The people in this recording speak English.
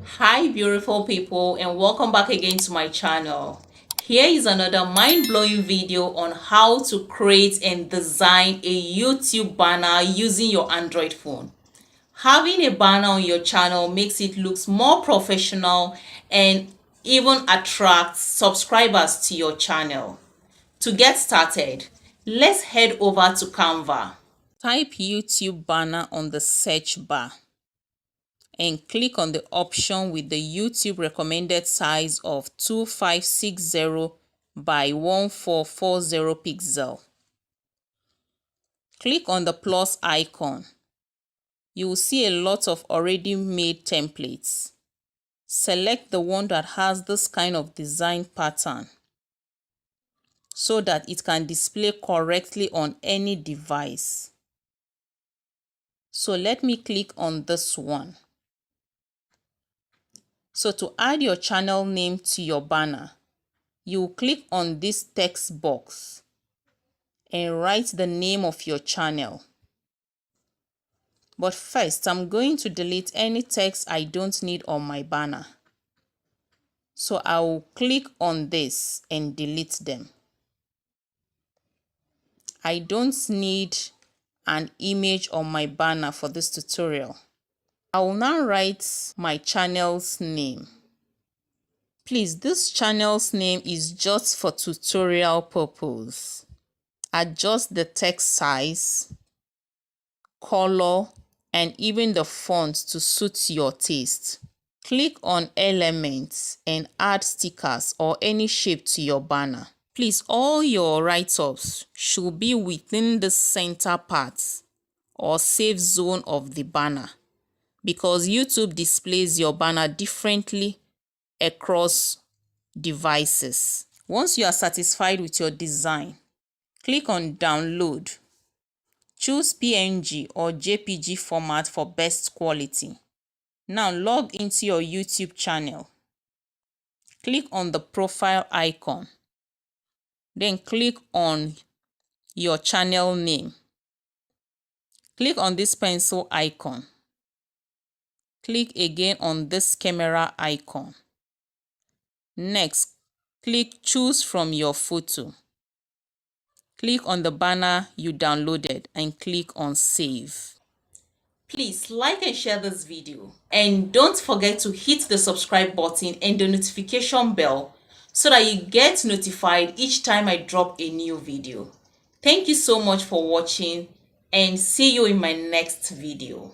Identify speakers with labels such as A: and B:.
A: Hi beautiful people, and welcome back again to my channel. Here is another mind-blowing video on how to create and design a YouTube banner using your Android phone. Having a banner on your channel makes it look more professional and even attracts subscribers to your channel. To get started, let's head over to Canva. Type YouTube banner on the search bar and click on the option with the YouTube recommended size of 2560 by 1440 pixel. Click on the plus icon. You will see a lot of already made templates. Select the one that has this kind of design pattern so that it can display correctly on any device. So let me click on this one. So to add your channel name to your banner, you click on this text box and write the name of your channel. But first, I'm going to delete any text I don't need on my banner. So I will click on this and delete them. I don't need an image on my banner for this tutorial. I will now write my channel's name. Please, this channel's name is just for tutorial purpose. Adjust the text size, color, and even the font to suit your taste. Click on elements and add stickers or any shape to your banner. Please, all your write-ups should be within the center part or safe zone of the banner because YouTube displays your banner differently across devices. Once you are satisfied with your design, click on download. Choose PNG or JPG format for best quality. Now log into your YouTube channel. Click on the profile icon. Then click on your channel name. Click on this pencil icon. Click again on this camera icon. Next, click choose from your photo. Click on the banner you downloaded and click on save. Please like and share this video, and don't forget to hit the subscribe button and the notification bell so that you get notified each time I drop a new video. Thank you so much for watching, and see you in my next video.